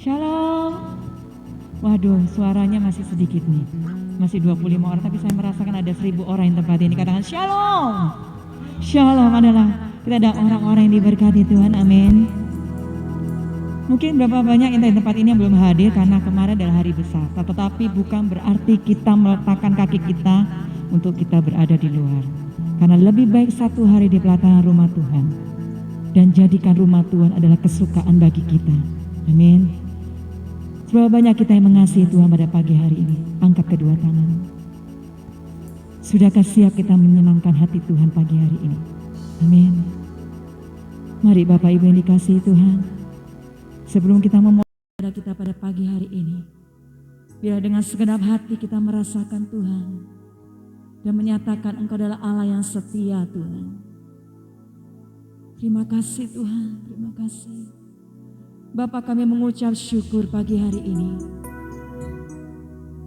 Shalom. Waduh, suaranya masih sedikit nih. Masih 25 orang, tapi saya merasakan ada 1000 orang yang tempat ini. Katakan shalom. Shalom adalah kita ada orang-orang yang diberkati Tuhan, amin. Mungkin berapa banyak yang di tempat ini yang belum hadir karena kemarin adalah hari besar. Tetapi bukan berarti kita meletakkan kaki kita untuk kita berada di luar. Karena lebih baik satu hari di pelataran rumah Tuhan. Dan jadikan rumah Tuhan adalah kesukaan bagi kita. Amin. Berapa banyak kita yang mengasihi Tuhan pada pagi hari ini? Angkat kedua tangan. Sudahkah siap kita menyenangkan hati Tuhan pagi hari ini? Amin. Mari Bapak Ibu yang dikasihi Tuhan. Sebelum kita memulai kita pada pagi hari ini, biar dengan segenap hati kita merasakan Tuhan dan menyatakan Engkau adalah Allah yang setia Tuhan. Terima kasih Tuhan, terima kasih. Bapa, kami mengucap syukur pagi hari ini.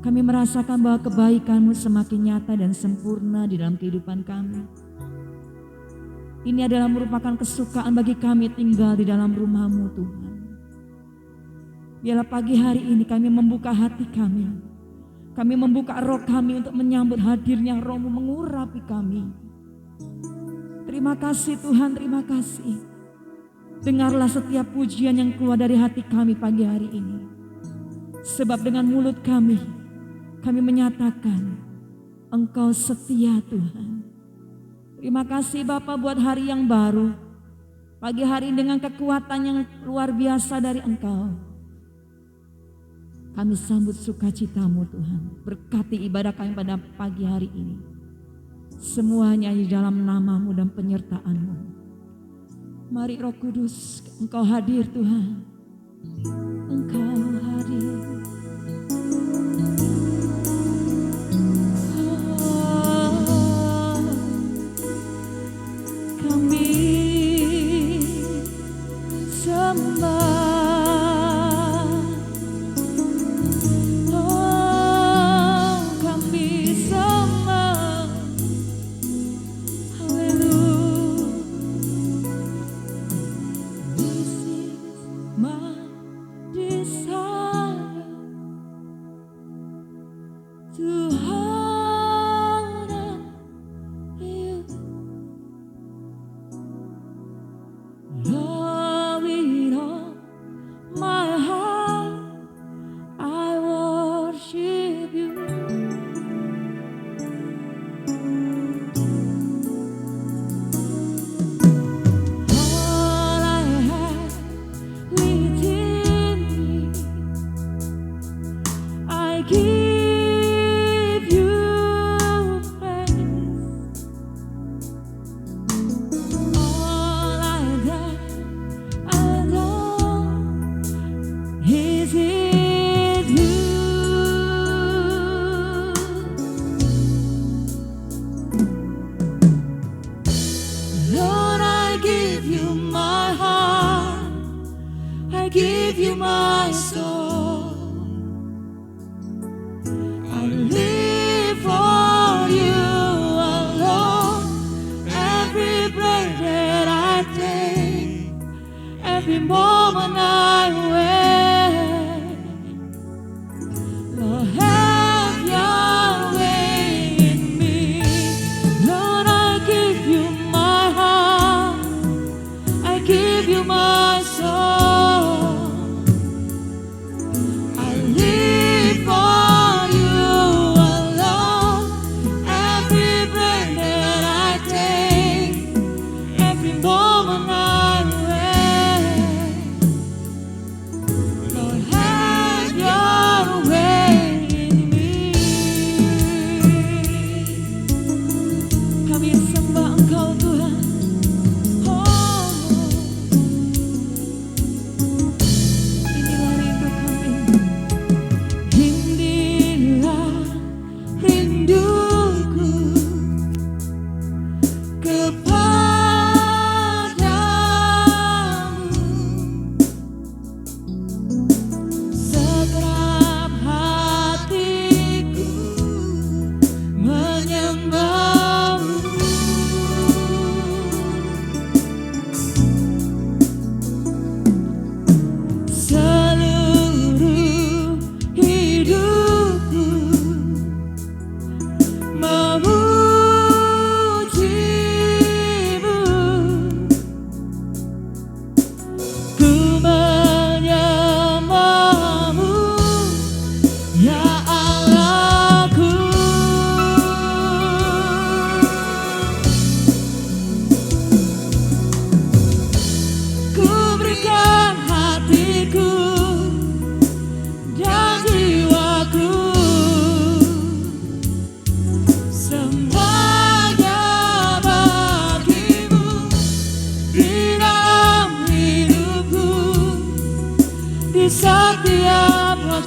Kami merasakan bahwa kebaikan-Mu semakin nyata dan sempurna di dalam kehidupan kami. Ini adalah merupakan kesukaan bagi kami tinggal di dalam rumah-Mu Tuhan. Biarlah pagi hari ini kami membuka hati kami. Kami membuka roh kami untuk menyambut hadirnya Roh-Mu mengurapi kami. Terima kasih Tuhan, terima kasih. Dengarlah setiap pujian yang keluar dari hati kami pagi hari ini. Sebab dengan mulut kami menyatakan Engkau setia Tuhan. Terima kasih Bapa buat hari yang baru. Pagi hari ini dengan kekuatan yang luar biasa dari Engkau. Kami sambut sukacita-Mu Tuhan. Berkati ibadah kami pada pagi hari ini. Semuanya di dalam nama-Mu dan penyertaan-Mu. Mari Roh Kudus, Engkau hadir Tuhan. Engkau hadir. Kami sembah.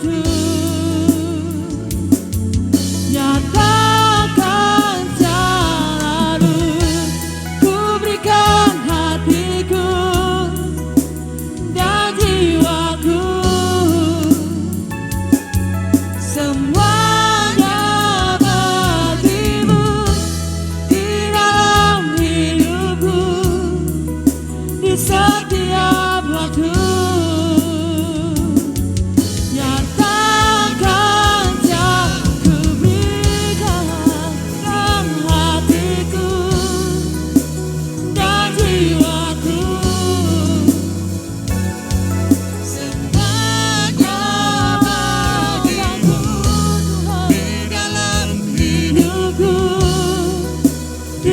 waktu. Nyatakan jalanmu, ku berikan hatiku dan jiwaku. Semuanya bagimu di dalam hidupku, di setiap waktu.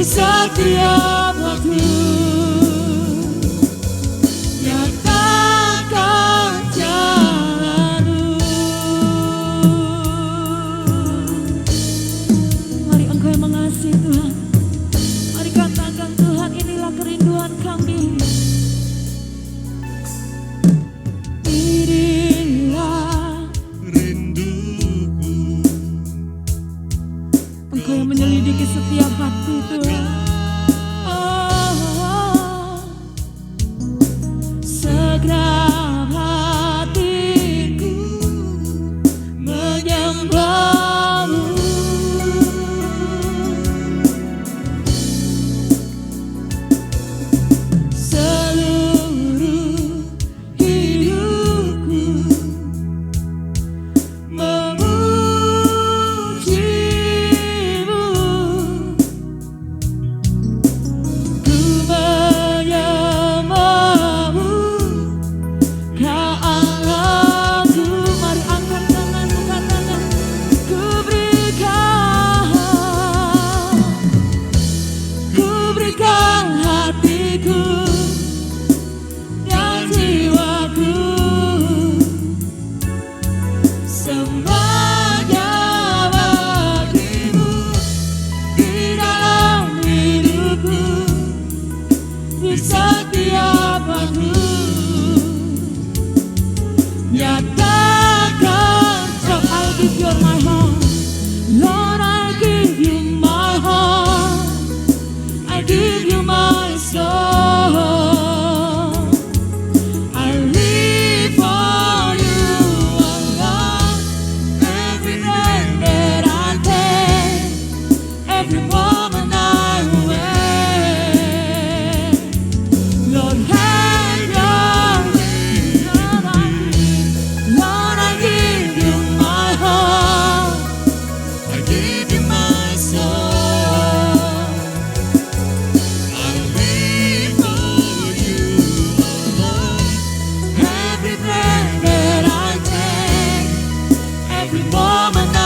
Setiap waktu, nyatakan jalanmu. Mari Engkau yang mengasihi Tuhan, mari katakan Tuhan, inilah kerinduan kami. Inilah rinduku, Engkau yang menyelidiki setiap hati Tuhan. Segenap hatiku menyembahmu. Seluruh hidupku memujimu. Ku menyembahmu, Kau Allahku. Mari angkat tanganmu, katakan, ku berikan hatiku dan jiwaku. Semuanya bagimu di dalam hidupku, di setiap waktu. Nyatakan, so I give you my heart, Lord, I give you my heart, I give you my soul. I live for you, Allah. Every breath that I take, every moment I wait, Lord, have your way. Lord, I give you my heart, I give you my soul. I live for you alone. every breath that I take, every moment I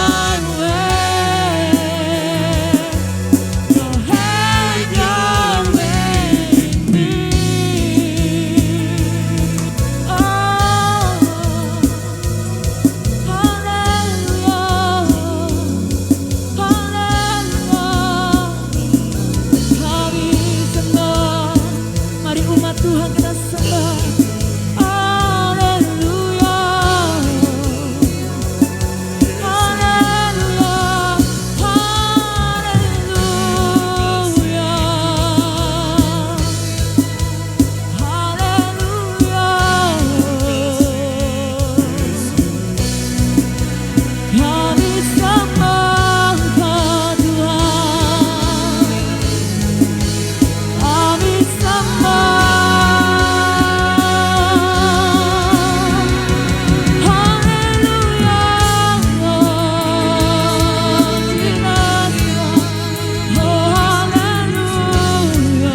wait, Lord, have your way in me. Oh, hallelujah, hallelujah. Kami sembah, mari umat Tuhan kita sembah. Haleluya, haleluya, haleluya, haleluya. Kami sembah Kau Tuhan, kami sembah. Haleluya, oh haleluya,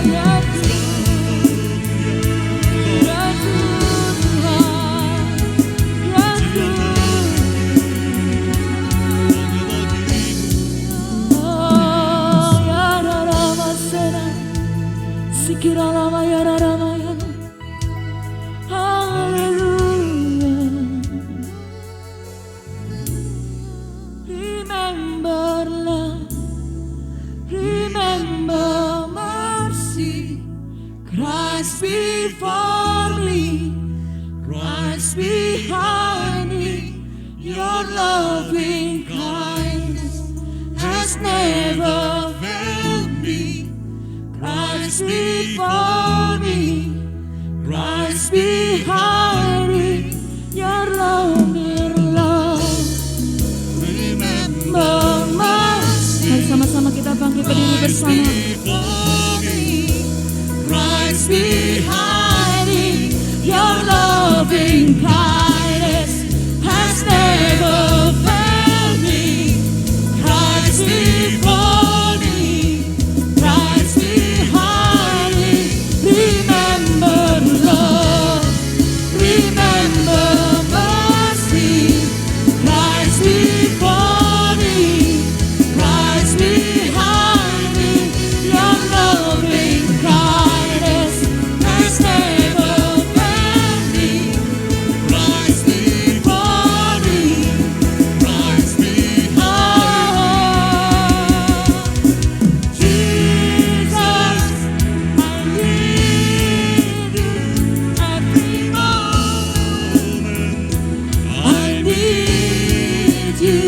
ya Remember mercy, Christ before me, Christ behind me. Your loving kindness has never failed me. Christ before me, Christ behind me. Your loving love. Remember mercy. Mari sama-sama kita bangkit berdiri bersama. Christ behind me. Your loving kindness has never failed me. Christ before me, Christ behind me. Remember love, remember mercy. Christ before me, Christ behind me. Your loving kindness has never failed me. Christ before me, Christ behind. Jesus, I need you every moment. I need you.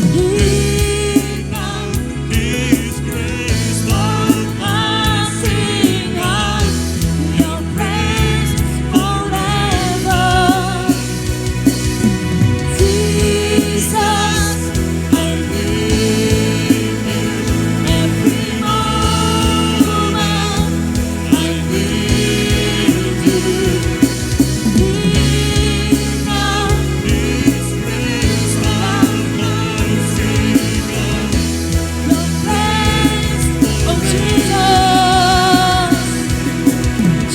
Here now, His grace, Lord, I sing out your praise forever. Jesus, I need you every moment. I need you. Here now, His grace, Lord, I sing out your praise, oh Jesus.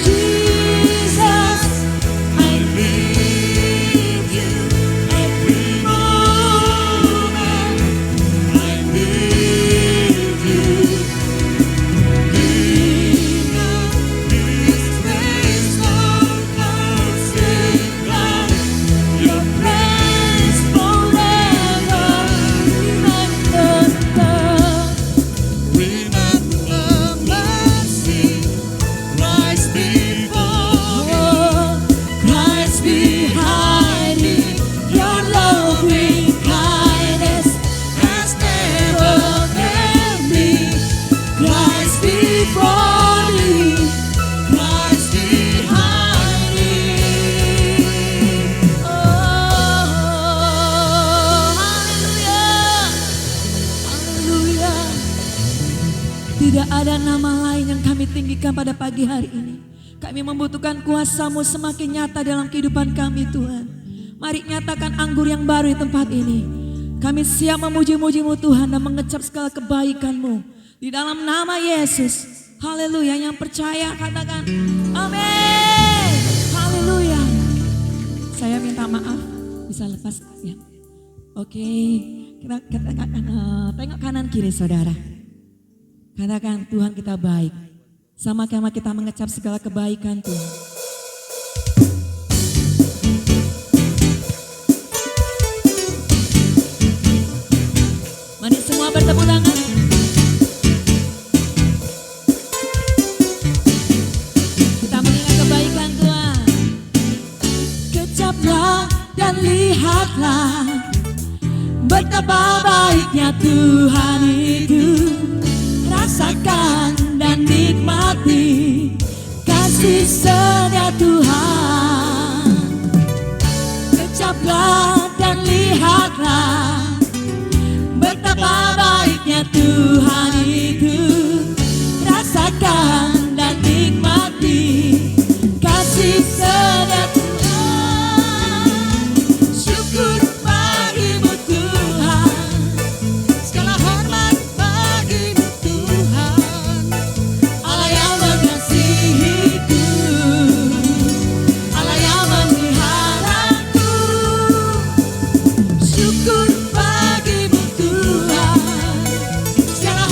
Jesus, I need you every moment. I need you. Here now, His grace, Lord, I sing out your praise forever. Remember love, remember mercy. Christ before, Christ behind me. Your loving kindness has never failed me. Christ before me, Christ behind me. Oh, haleluya, haleluya. Tidak ada nama lain yang kami tinggikan pada pagi hari ini. Kami membutuhkan kuasa-Mu semakin nyata dalam kehidupan kami, Tuhan. Mari nyatakan anggur yang baru di tempat ini. Kami siap memuji-muji-Mu, Tuhan, dan mengecap segala kebaikan-Mu. Di dalam nama Yesus. Haleluya. Yang percaya katakan amin. Haleluya. Saya minta maaf. Bisa lepas ya. Oke. Kita katakan, tengok kanan kiri saudara. Katakan Tuhan kita baik. Sama-sama kita mengecap segala kebaikan Tuhan. Mari semua bertepuk tangan. Kita mengingat kebaikan Tuhan. Kecaplah dan lihatlah betapa baiknya Tuhan itu. Rasakan dan nikmati kasih setia Tuhan. Kecaplah dan lihatlah betapa baiknya Tuhan itu. Rasakan dan nikmati kasih setia Tuhan. Syukur bagimu Tuhan, segala hormat bagimu Tuhan. Allah yang mengasihiku, Allah yang memeliharaku. Syukur bagimu Tuhan, segala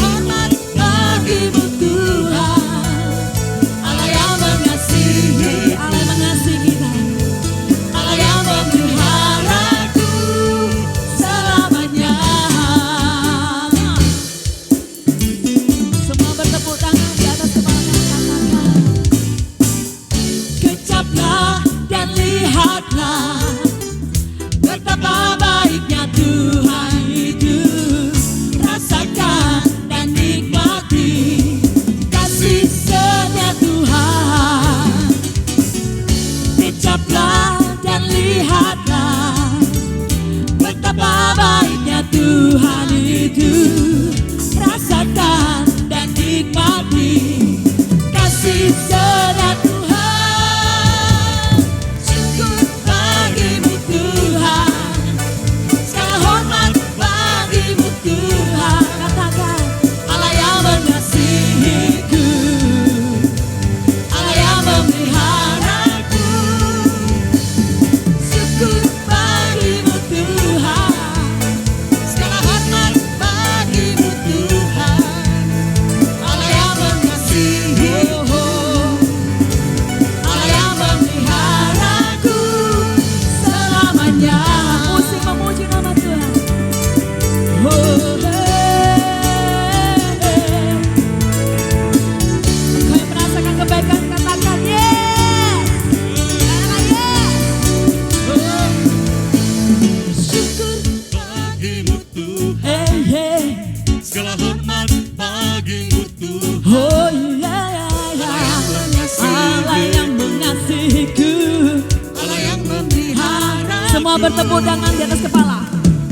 bertepuk tangan di atas kepala.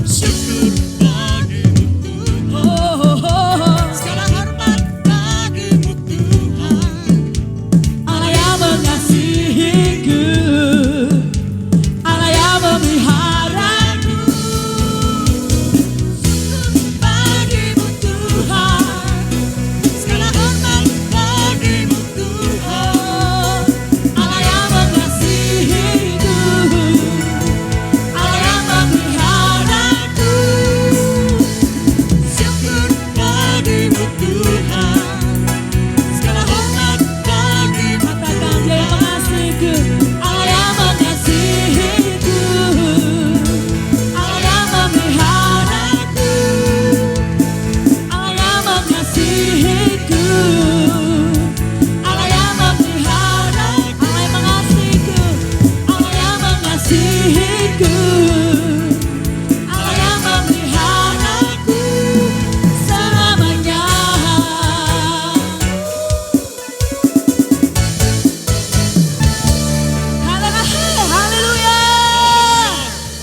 Syukur bagimu Tuhan. Oh, oh, oh, oh. Segala hormat bagimu Tuhan. Allah yang mengasihiku, Allah yang memeliharaku. Bagimu Tuhan. Segala hormat bagimu Tuhan. Allah yang mengasihiku, Allah yang memeliharaku. Syukur bagimu Tuhan. Segala hormat bagimu. Katakan Dia yang mengasihiku, Allah yang mengasihiku, Allah yang memeliharaku, Allah yang mengasihiku, Allah yang memeliharaku, Allah yang mengasihiku, Allah yang mengasihiku, Allah yang memeliharaku selamanya. Haleluya,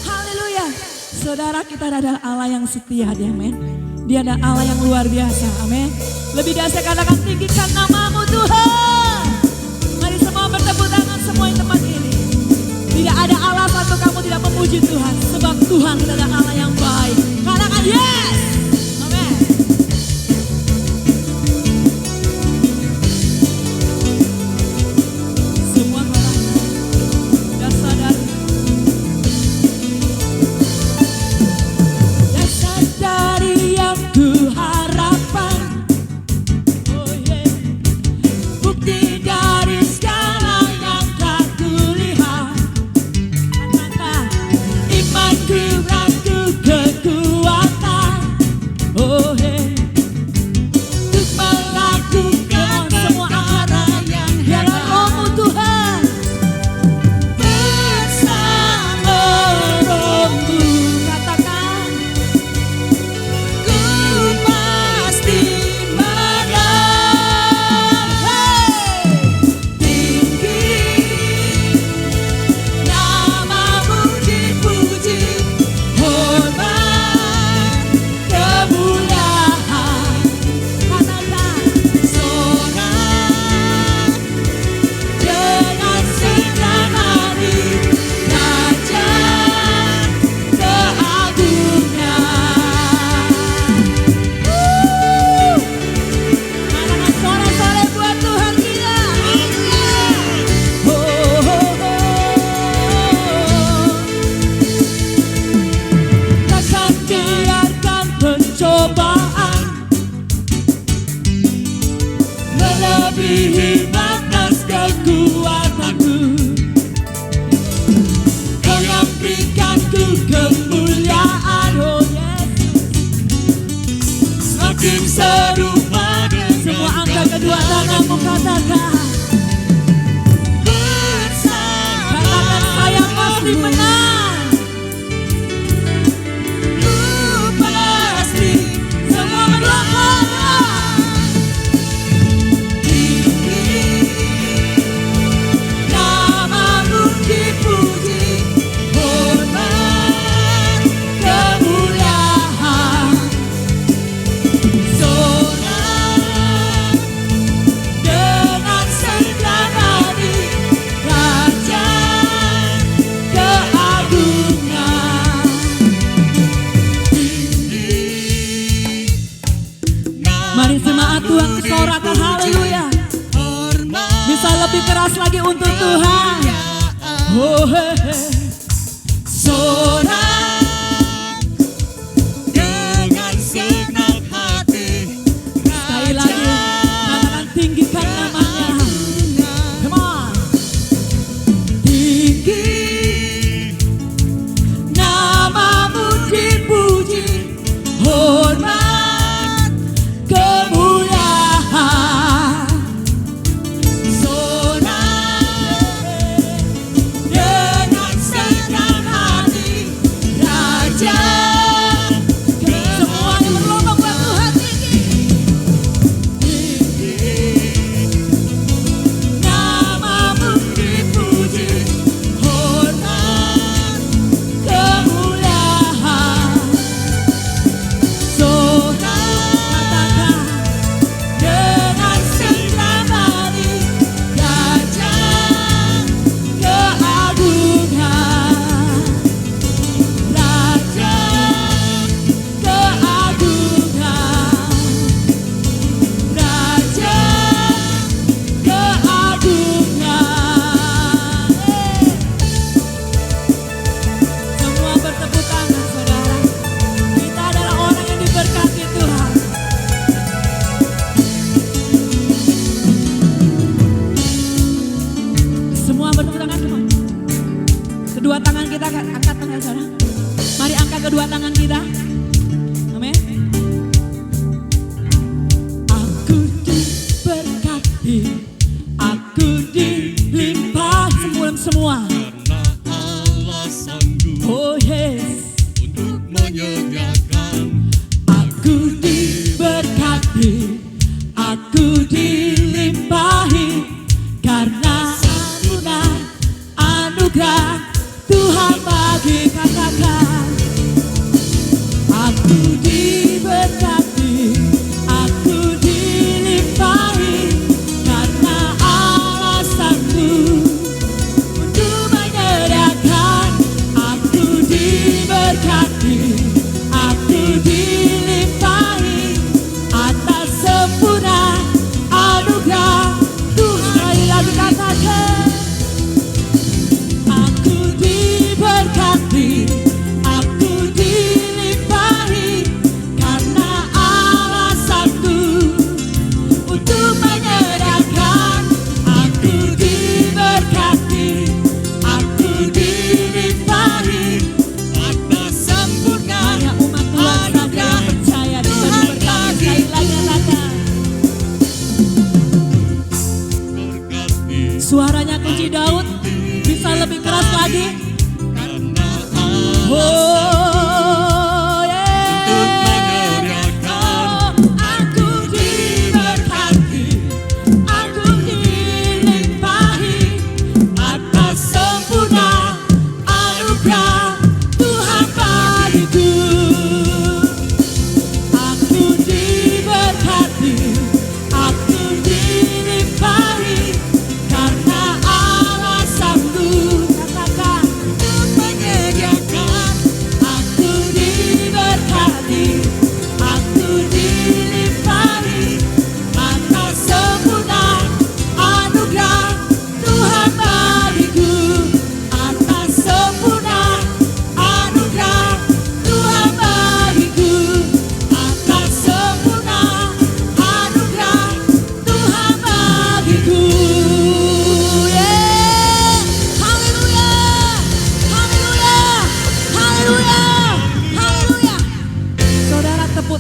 haleluya. Saudara, kita adalah Allah yang setia, amin. Dia adalah Allah yang luar biasa, amin. Lebih dahsyat katakan tinggikan namamu Tuhan. Mari semua bertepuk tangan semua di tempat ini. Tidak ada alasan untuk kamu tidak memuji Tuhan, sebab Tuhan adalah Allah yang baik. Katakan yes, amin. Semua orang dan sadari, dasar dari yang ku harapkan. Oh yeah. Bukti dari segala yang tak kulihat. Katakan imanku ragu kekuatan. Oh yeah. Untuk melakukan semua apa yang biarlah rohmu Tuhan bersama rohmu. Katakan Ku pasti tinggi namamu dipuji, hormat kemuliaan. Katakan sorak dengan senang hati, Raja keagungan. Katakan sore-sore buat Tuhan kita. Oh, oh, oh. Takkan biarkan pencobaan melebihi batas kekuatanku. Kau yang berikanku kemuliaan, oh Yesus. semakin serupa dengan Semua angkat kedua tanganmu, katakan bersama. katakan saya pasti menang. Ku pasti Semua berdoa. tinggi Namamu dipuji, hormat kemuliaan. sorak Dengan senang hati, Raja keagungan. Mari jemaat Tuhan sorakan haleluya. hormat Bisa lebih keras lagi untuk Tuhan. Oh, he, he. sorak dengan senang hati. Sekali lagi katakan tinggikan namanya. Come on. Tinggi namamu dipuji, hormat kemuliaan. Sorak dengan senang hati.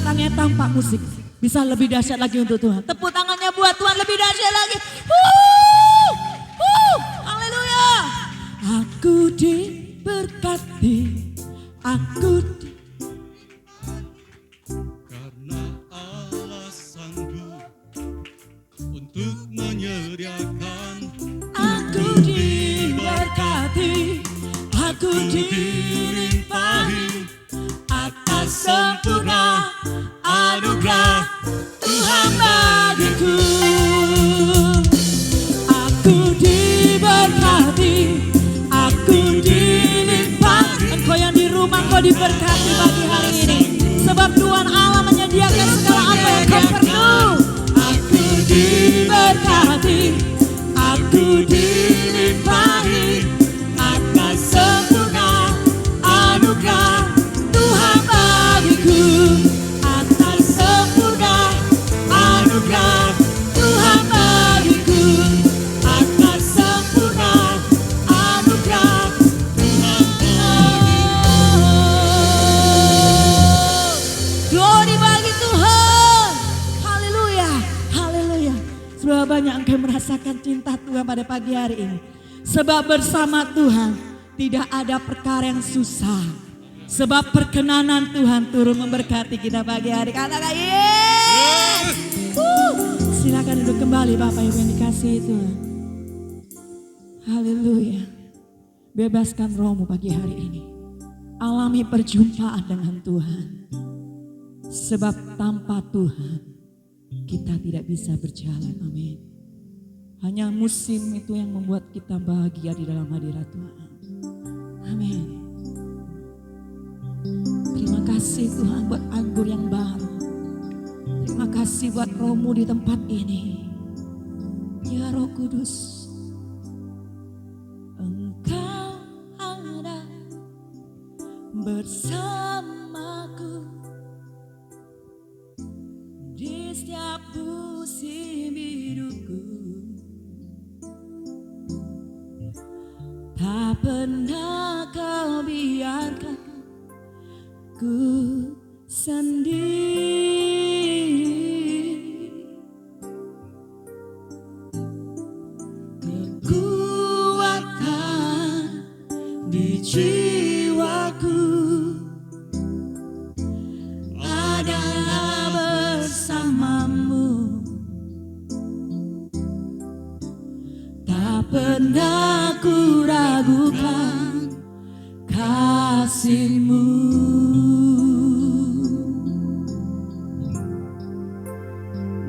datangnya tanpa musik bisa lebih dahsyat lagi untuk Tuhan. Tepuk tangannya buat Tuhan lebih dahsyat lagi. Haleluya. Aku diberkati, aku Karena Allah sanggup untuk menyediakan. Aku diberkati, aku dilimpahi atas sempurna anugerah Tuhan bagiku. Aku diberkati, aku dilimpahi. Engkau yang di rumah, engkau diberkati pagi hari ini. Sebab Tuhan Allah menyediakan segala apa yang kau perlu. Aku diberkati, aku dilimpahi atas sempurna anugerah Tuhan bagiku. Atas sempurna anugerah Tuhan bagiku. Atas sempurna anugerah Tuhan bagiku. Glory bagi Tuhan. Haleluya, haleluya. Sudah banyak engkau merasakan cinta Tuhan pada pagi hari ini. Sebab bersama Tuhan tidak ada perkara yang susah. Sebab perkenanan Tuhan turun memberkati kita pagi hari. Katakan yes. Silakan duduk kembali Bapak Ibu yang dikasihi Tuhan. Haleluya. Bebaskan rohmu pagi hari ini. Alami perjumpaan dengan Tuhan. Sebab tanpa Tuhan kita tidak bisa berjalan. Amin. Hanya musim itu yang membuat kita bahagia di dalam hadirat Tuhan. Amin. Terima kasih Tuhan buat anggur yang baru. Terima kasih buat rohmu di tempat ini. Ya Roh Kudus, Engkau ada bersamaku di setiap musim hidupku. Tak pernah kau biarkan ku sendiri. Kekuatan di jiwaku adalah bersamamu. Tak pernah ku ragukan kasih-Mu.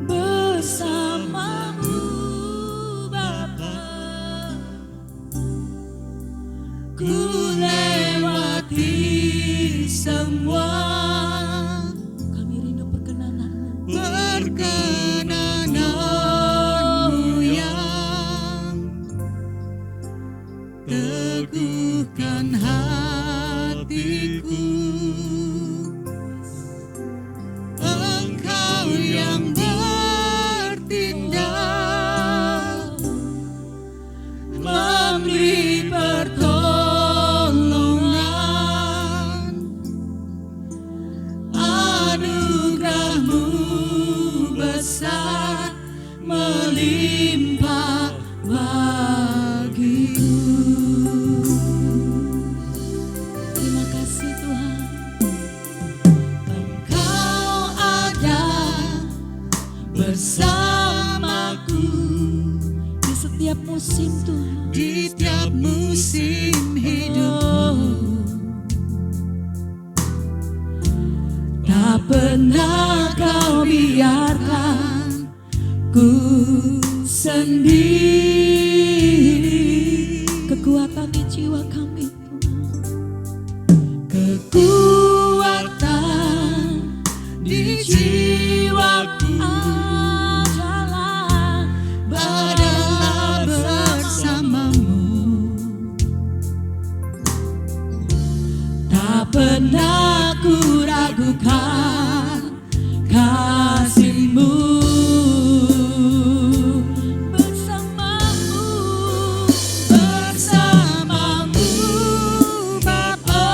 Bersama-Mu Bapa, ku lewati semua. Kami rindu perkenanan-Mu. Perkenanan-Mu yang teguhkan hatiku. Engkau yang bertindak, memberi pertolongan. Anugerah-Mu besar melimpah bagiku. Terima kasih Tuhan. Engkau ada bersamaku di setiap musim Tuhan. Di setiap musim hidupku. Tak pernah kau biarkan ku sendiri. Kekuatan di jiwa kami Tuhan. Kekuatan di jiwaku adalah bersama-Mu. Tak pernah ku ragukan kasih-Mu. Bersama-Mu, bersama-Mu Bapa,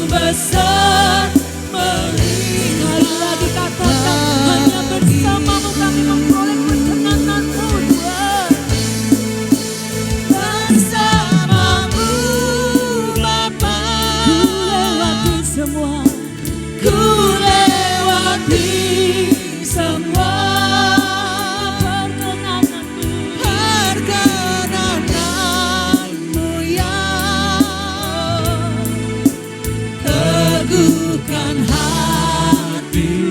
besar Sekali lagi katakan, hanya bersamamu kami memperoleh perkenananmu Tuhan. bersamamu Bapa. Ku lewati semua, Ku lewati semua perkenananmu yang teguhkan hatiku.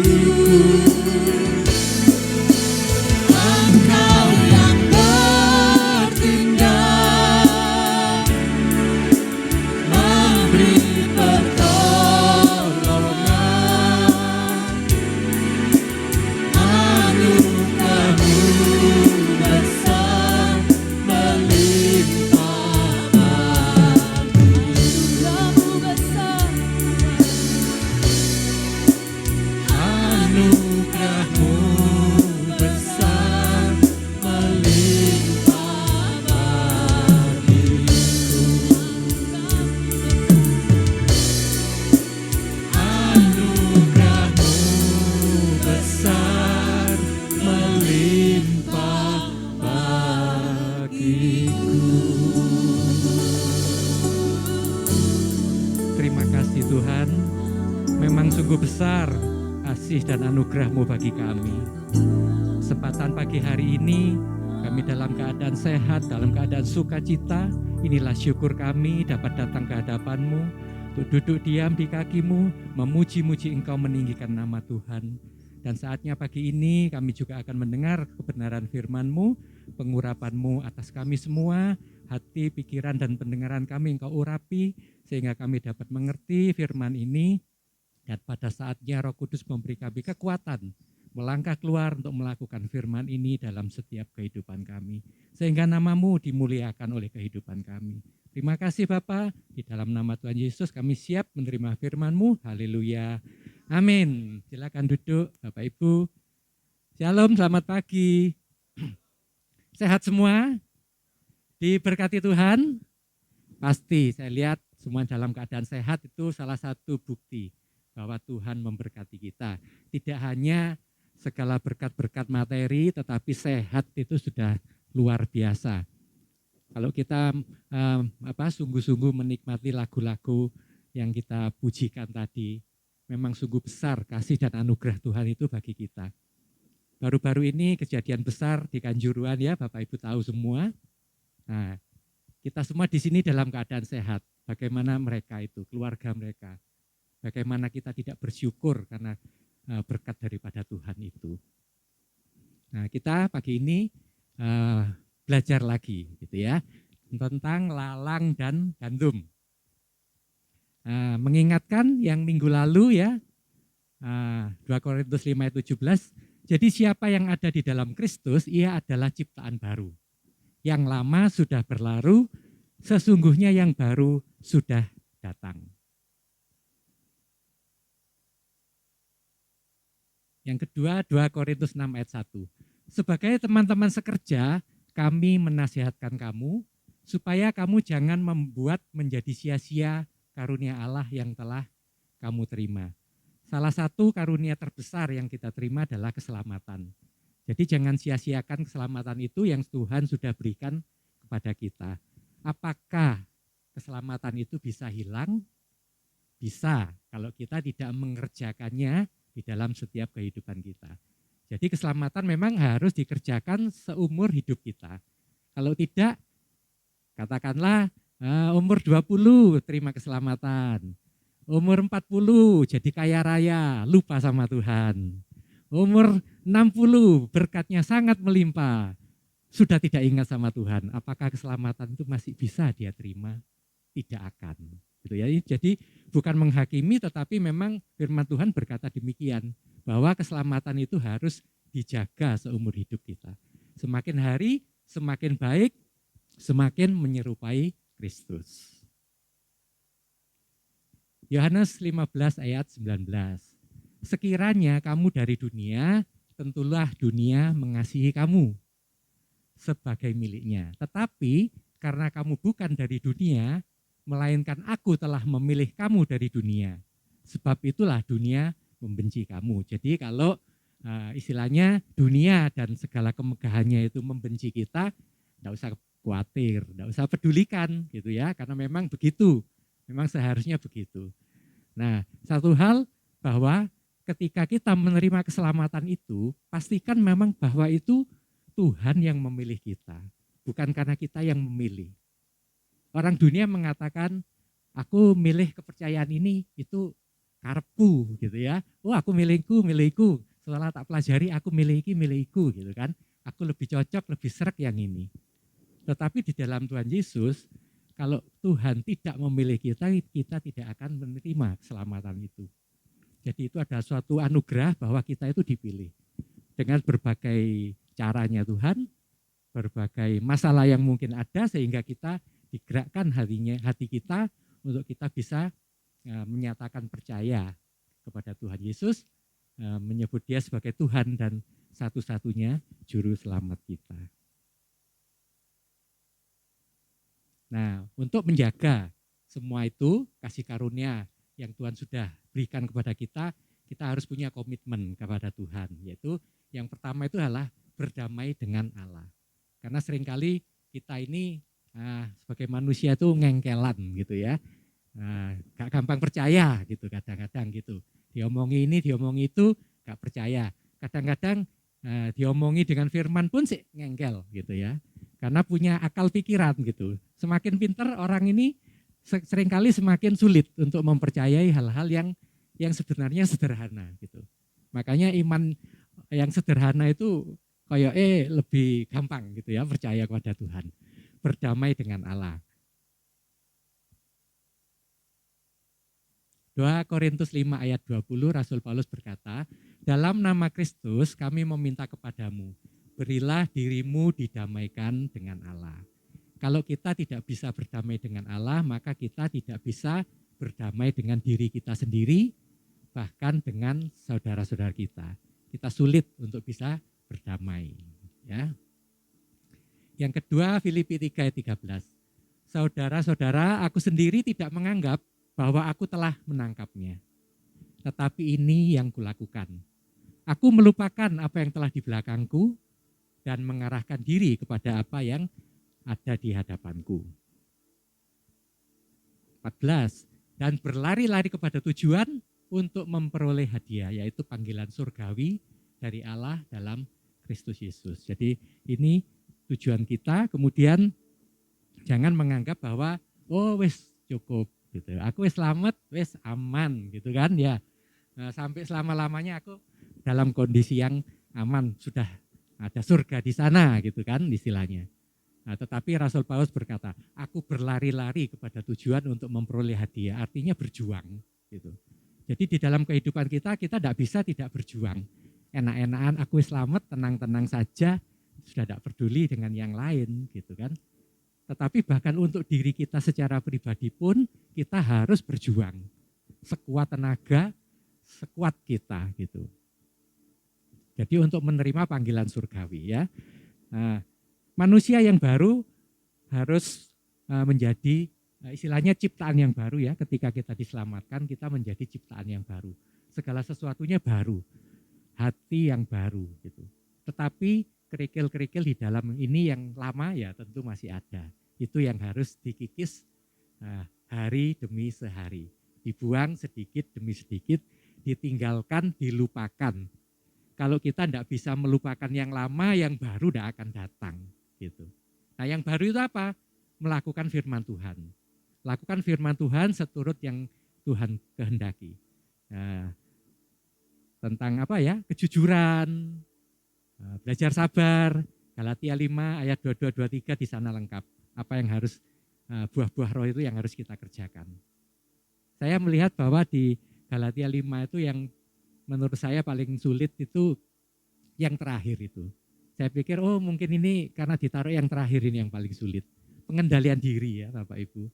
Engkau yang bertindak memberi pertolongan. Anugerahmu besar melimpah kamu besar. Anugerahmu besar melimpah bagiku. Anugerahmu besar melimpah bagiku. Terima kasih Tuhan, memang sungguh besar kasih dan anugerah-Mu bagi kami. Kesempatan pagi hari ini, kami dalam keadaan sehat, dalam keadaan sukacita, inilah syukur kami dapat datang ke hadapan-Mu, untuk duduk diam di kaki-Mu, memuji-muji Engkau, meninggikan nama Tuhan. Dan saatnya pagi ini kami juga akan mendengar kebenaran firman-Mu, pengurapan-Mu atas kami semua, hati, pikiran, dan pendengaran kami Engkau urapi, sehingga kami dapat mengerti firman ini, dan pada saatnya Roh Kudus memberi kami kekuatan, melangkah keluar untuk melakukan firman ini dalam setiap kehidupan kami, sehingga nama-Mu dimuliakan oleh kehidupan kami. Terima kasih Bapa, di dalam nama Tuhan Yesus kami siap menerima firman-Mu, haleluya, amin. Silakan duduk Bapak Ibu. Shalom, selamat pagi. Sehat semua? Diberkati Tuhan? Pasti, saya lihat semua dalam keadaan sehat, itu salah satu bukti bahwa Tuhan memberkati kita. Tidak hanya segala berkat-berkat materi, tetapi sehat itu sudah luar biasa. Kalau kita sungguh-sungguh menikmati lagu-lagu yang kita pujikan tadi, memang sungguh besar kasih dan anugerah Tuhan itu bagi kita. Baru-baru ini kejadian besar di Kanjuruhan ya, Bapak Ibu tahu semua. Nah, kita semua di sini dalam keadaan sehat. Bagaimana mereka itu, keluarga mereka. Bagaimana kita tidak bersyukur karena berkat daripada Tuhan itu. Nah, kita pagi ini belajar lagi gitu ya, tentang lalang dan gandum. Mengingatkan yang minggu lalu ya, 2 Korintus 5 ayat 17, jadi siapa yang ada di dalam Kristus, ia adalah ciptaan baru. Yang lama sudah berlalu, sesungguhnya yang baru sudah datang. Yang kedua, 2 Korintus 6 ayat 1. Sebagai teman-teman sekerja, kami menasihatkan kamu, supaya kamu jangan membuat menjadi sia-sia karunia Allah yang telah kamu terima. Salah satu karunia terbesar yang kita terima adalah keselamatan. Jadi jangan sia-siakan keselamatan itu yang Tuhan sudah berikan kepada kita. Apakah keselamatan itu bisa hilang? Bisa, kalau kita tidak mengerjakannya di dalam setiap kehidupan kita. Jadi keselamatan memang harus dikerjakan seumur hidup kita. Kalau tidak, katakanlah umur 20 terima keselamatan. Umur 40 jadi kaya raya, lupa sama Tuhan. Umur 60 berkatnya sangat melimpah, sudah tidak ingat sama Tuhan. Apakah keselamatan itu masih bisa dia terima? Tidak akan. Gitu ya. Jadi bukan menghakimi, tetapi memang firman Tuhan berkata demikian, bahwa keselamatan itu harus dijaga seumur hidup kita. Semakin hari semakin baik, semakin menyerupai Kristus. Yohanes 15 ayat 19. Sekiranya kamu dari dunia, tentulah dunia mengasihi kamu sebagai miliknya. Tetapi karena kamu bukan dari dunia, melainkan aku telah memilih kamu dari dunia. Sebab itulah dunia membenci kamu. Jadi kalau istilahnya dunia dan segala kemegahannya itu membenci kita, tidak usah khawatir, tidak usah pedulikan gitu ya, karena memang begitu, memang seharusnya begitu. Nah, satu hal bahwa ketika kita menerima keselamatan itu, pastikan memang bahwa itu Tuhan yang memilih kita, bukan karena kita yang memilih. Orang dunia mengatakan, aku milih kepercayaan ini, itu karepku gitu ya. Oh, aku milihku. Setelah tak pelajari, aku milihku gitu kan. Aku lebih cocok, lebih srek yang ini. Tetapi di dalam Tuhan Yesus, kalau Tuhan tidak memilih kita, kita tidak akan menerima keselamatan itu. Jadi itu ada suatu anugerah bahwa kita itu dipilih. Dengan berbagai caranya Tuhan, berbagai masalah yang mungkin ada, sehingga kita digerakkan hati kita untuk kita bisa menyatakan percaya kepada Tuhan Yesus, menyebut Dia sebagai Tuhan dan satu-satunya juru selamat kita. Nah, untuk menjaga semua itu, kasih karunia yang Tuhan sudah berikan kepada kita, kita harus punya komitmen kepada Tuhan, yaitu yang pertama itu adalah berdamai dengan Allah. Karena seringkali kita ini sebagai manusia itu ngengkelan gitu ya, gak gampang percaya gitu kadang-kadang gitu. Diomongi ini, diomongi itu, gak percaya. Kadang-kadang diomongi dengan firman pun sih ngengkel gitu ya. Karena punya akal pikiran gitu. Semakin pintar orang ini seringkali semakin sulit untuk mempercayai hal-hal yang sebenarnya sederhana gitu. Makanya iman yang sederhana itu kayak lebih gampang gitu ya, percaya kepada Tuhan. Berdamai dengan Allah. 2 Korintus 5 ayat 20 Rasul Paulus berkata, dalam nama Kristus kami meminta kepadamu, berilah dirimu didamaikan dengan Allah. Kalau kita tidak bisa berdamai dengan Allah, maka kita tidak bisa berdamai dengan diri kita sendiri, bahkan dengan saudara-saudara kita. Kita sulit untuk bisa berdamai. Ya. Yang kedua, Filipi 3 ayat 13. Saudara-saudara, aku sendiri tidak menganggap bahwa aku telah menangkapnya. Tetapi ini yang kulakukan. Aku melupakan apa yang telah di belakangku dan mengarahkan diri kepada apa yang ada di hadapanku. 14. Dan berlari-lari kepada tujuan untuk memperoleh hadiah, yaitu panggilan surgawi dari Allah dalam Kristus Yesus. Jadi ini tujuan kita, kemudian jangan menganggap bahwa wis cukup gitu. Aku wis selamat, wis aman gitu kan ya. Nah, sampai selama-lamanya aku dalam kondisi yang aman, sudah ada surga di sana gitu kan istilahnya. Nah, tetapi Rasul Paulus berkata, aku berlari-lari kepada tujuan untuk memperoleh hadiah, artinya berjuang gitu. Jadi di dalam kehidupan kita tidak bisa tidak berjuang. Enak-enakan aku selamat, tenang-tenang saja, sudah tidak peduli dengan yang lain gitu kan. Tetapi bahkan untuk diri kita secara pribadi pun kita harus berjuang. Sekuat tenaga, sekuat kita gitu. Jadi untuk menerima panggilan surgawi ya. Nah, manusia yang baru harus menjadi istilahnya ciptaan yang baru ya. Ketika kita diselamatkan, kita menjadi ciptaan yang baru. Segala sesuatunya baru. Hati yang baru gitu. Tetapi kerikil-kerikil di dalam ini yang lama ya tentu masih ada. Itu yang harus dikikis hari demi sehari. Dibuang sedikit demi sedikit, ditinggalkan, dilupakan. Kalau kita tidak bisa melupakan yang lama, yang baru tidak akan datang. Gitu. Nah yang baru itu apa? Melakukan firman Tuhan. Lakukan firman Tuhan seturut yang Tuhan kehendaki. Nah, tentang apa ya? Kejujuran, belajar sabar, Galatia 5 ayat 22-23 di sana lengkap. Apa yang harus buah-buah roh itu yang harus kita kerjakan. Saya melihat bahwa di Galatia 5 itu yang menurut saya paling sulit itu yang terakhir itu. Saya pikir mungkin ini karena ditaruh yang terakhir ini yang paling sulit. Pengendalian diri ya Bapak Ibu.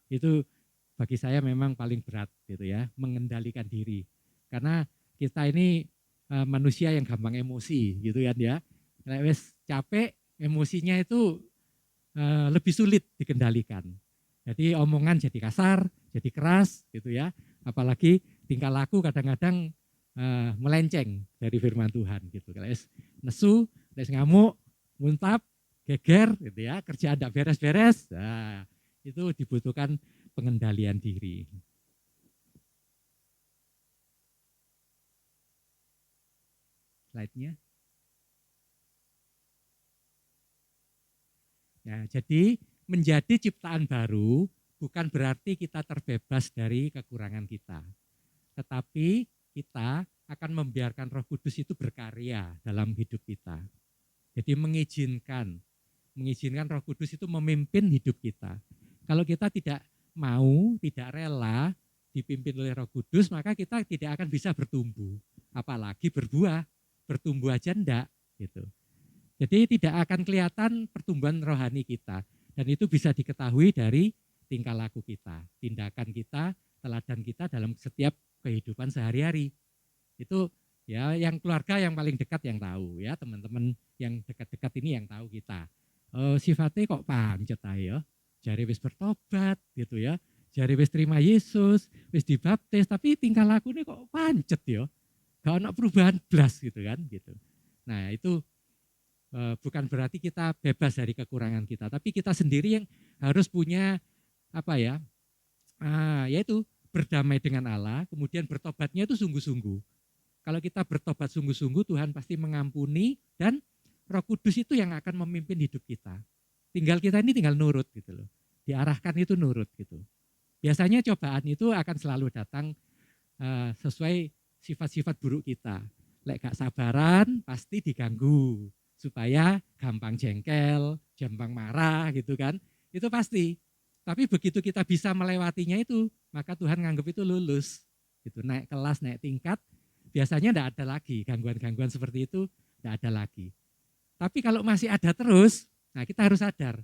Itu bagi saya memang paling berat gitu ya, mengendalikan diri. Karena kita ini manusia yang gampang emosi gitu kan ya. Nek wis capek, emosinya itu lebih sulit dikendalikan. Jadi omongan jadi kasar, jadi keras gitu ya. Apalagi tingkah laku kadang-kadang melenceng dari firman Tuhan gitu. Kalau nesu, ngamuk, muntap, geger gitu ya, kerjaan tidak beres-beres. Nah, itu dibutuhkan pengendalian diri. Slide-nya. Ya, jadi menjadi ciptaan baru bukan berarti kita terbebas dari kekurangan kita. Tetapi kita akan membiarkan Roh Kudus itu berkarya dalam hidup kita. Jadi mengizinkan Roh Kudus itu memimpin hidup kita. Kalau kita tidak mau, tidak rela dipimpin oleh Roh Kudus, maka kita tidak akan bisa bertumbuh. Apalagi berbuah, bertumbuh aja enggak gitu. Jadi tidak akan kelihatan pertumbuhan rohani kita. Dan itu bisa diketahui dari tingkah laku kita, tindakan kita, teladan kita dalam setiap kehidupan sehari-hari. Itu ya yang keluarga yang paling dekat yang tahu ya, teman-teman yang dekat-dekat ini yang tahu kita. Sifatnya kok pancet ayo, jari wis bertobat gitu ya, jari wis terima Yesus, wis dibaptis, tapi tingkah lakunya kok pancet ya, gak ada perubahan blas gitu kan gitu. Nah itu bukan berarti kita bebas dari kekurangan kita, tapi kita sendiri yang harus punya apa ya, yaitu berdamai dengan Allah, kemudian bertobatnya itu sungguh-sungguh. Kalau kita bertobat sungguh-sungguh, Tuhan pasti mengampuni dan Roh Kudus itu yang akan memimpin hidup kita. Tinggal kita ini tinggal nurut gitu loh. Diarahkan itu nurut gitu. Biasanya cobaan itu akan selalu datang sesuai sifat-sifat buruk kita. Lek gak sabaran pasti diganggu supaya gampang jengkel, gampang marah gitu kan. Itu pasti. Tapi begitu kita bisa melewatinya itu, maka Tuhan nganggap itu lulus. Gitu, naik kelas, naik tingkat, biasanya enggak ada lagi gangguan-gangguan seperti itu, enggak ada lagi. Tapi kalau masih ada terus, nah kita harus sadar,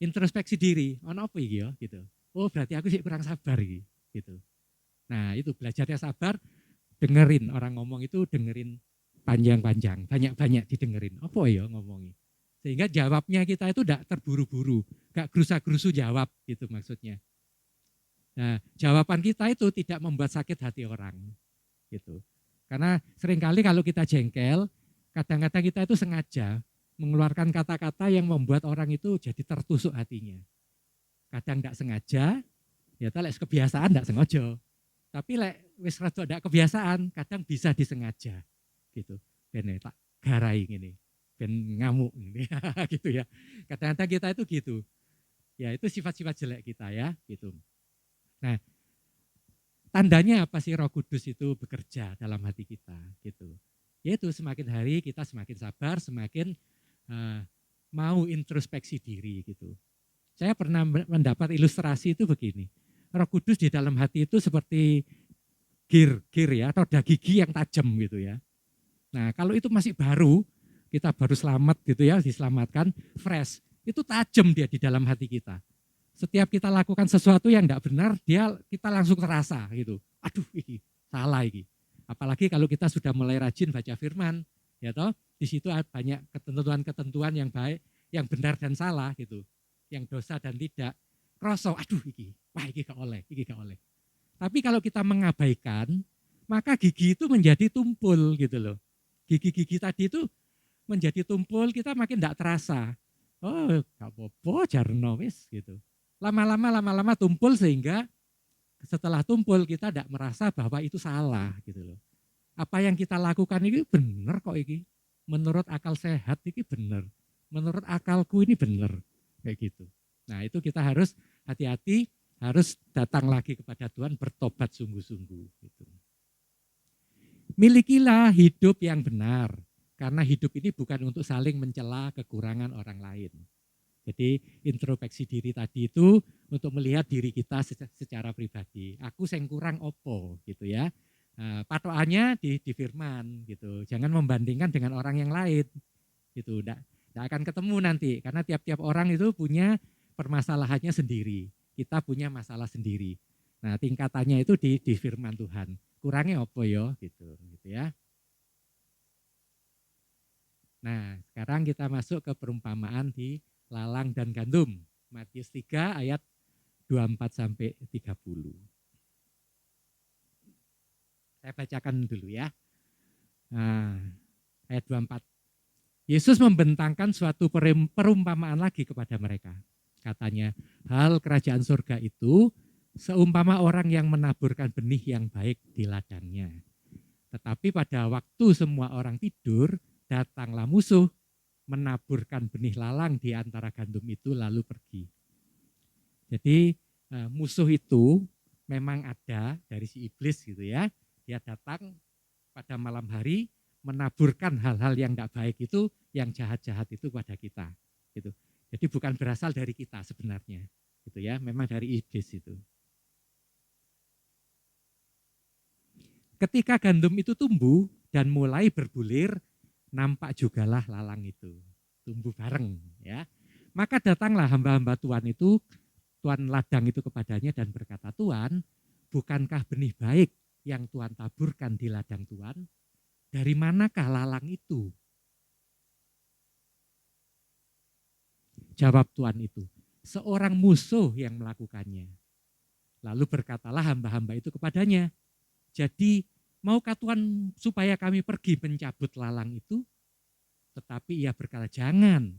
introspeksi diri, ono apa iki ya gitu. Oh berarti aku sih kurang sabar gitu. Nah itu belajarnya sabar, dengerin orang ngomong itu, dengerin panjang-panjang, banyak-banyak didengerin. Apa ya ngomongnya? Sehingga jawabnya kita itu tidak terburu-buru, gak gerusa-gerusu jawab gitu maksudnya. Nah jawaban kita itu tidak membuat sakit hati orang gitu. Karena seringkali kalau kita jengkel, kadang-kadang kita itu sengaja mengeluarkan kata-kata yang membuat orang itu jadi tertusuk hatinya. Kadang tidak sengaja, ya lek kebiasaan tidak sengaja. Tapi lek wis rada ndak kebiasaan, kadang bisa disengaja gitu. Ben tak garai ngene, ben ngamuk ngene gitu ya. Kadang-kadang kita itu gitu. Ya itu sifat-sifat jelek kita ya gitu. Nah, tandanya apa sih Roh Kudus itu bekerja dalam hati kita gitu. Yaitu semakin hari kita semakin sabar, semakin mau introspeksi diri gitu. Saya pernah mendapat ilustrasi itu begini. Roh Kudus di dalam hati itu seperti gir ya, roda gigi yang tajam gitu ya. Nah kalau itu masih baru, kita baru selamat gitu ya, diselamatkan, fresh, itu tajam dia di dalam hati kita. Setiap kita lakukan sesuatu yang tidak benar, kita langsung terasa gitu. Aduh ini salah ini. Apalagi kalau kita sudah mulai rajin baca firman, ya toh, di situ banyak ketentuan-ketentuan yang baik, yang benar dan salah gitu, yang dosa dan tidak. Kroso, aduh iki, wah iki gak oleh, iki gak oleh. Tapi kalau kita mengabaikan, maka gigi itu menjadi tumpul gitu loh. Gigi-gigi tadi itu menjadi tumpul, kita makin tidak terasa. Oh, gak apa-apa, jarno wis gitu. Lama-lama tumpul sehingga setelah tumpul kita tidak merasa bahwa itu salah gitu loh. Apa yang kita lakukan ini benar kok ini. Menurut akal sehat ini benar. Menurut akalku ini benar. Kayak gitu. Nah itu kita harus hati-hati, harus datang lagi kepada Tuhan, bertobat sungguh-sungguh. Gitu. Milikilah hidup yang benar. Karena hidup ini bukan untuk saling mencela kekurangan orang lain. Jadi introspeksi diri tadi itu untuk melihat diri kita secara pribadi. Aku yang kurang opo gitu ya. Patokannya di firman gitu. Jangan membandingkan dengan orang yang lain. Gitu. Nggak akan ketemu nanti karena tiap-tiap orang itu punya permasalahannya sendiri. Kita punya masalah sendiri. Nah, tingkatannya itu di firman Tuhan. Kurangnya opo yo gitu ya. Nah, sekarang kita masuk ke perumpamaan di lalang dan gandum. Matius 3 ayat 24 sampai 30. Saya bacakan dulu ya. Nah, ayat 24. Yesus membentangkan suatu perumpamaan lagi kepada mereka. Katanya, hal kerajaan surga itu seumpama orang yang menaburkan benih yang baik di ladangnya. Tetapi pada waktu semua orang tidur, datanglah musuh, menaburkan benih lalang di antara gandum itu lalu pergi. Jadi musuh itu memang ada dari si iblis gitu ya. Dia datang pada malam hari menaburkan hal-hal yang tidak baik itu, yang jahat-jahat itu pada kita. Gitu. Jadi bukan berasal dari kita sebenarnya, gitu ya. Memang dari iblis itu. Ketika gandum itu tumbuh dan mulai berbulir, nampak jugalah lalang itu tumbuh bareng, ya. Maka datanglah hamba-hamba Tuhan itu, Tuhan ladang itu kepadanya dan berkata, Tuhan, bukankah benih baik yang Tuhan taburkan di ladang Tuhan? Dari manakah lalang itu? Jawab Tuhan itu, seorang musuh yang melakukannya. Lalu berkatalah hamba-hamba itu kepadanya, jadi maukah Tuhan supaya kami pergi mencabut lalang itu? Tetapi ia berkata, jangan.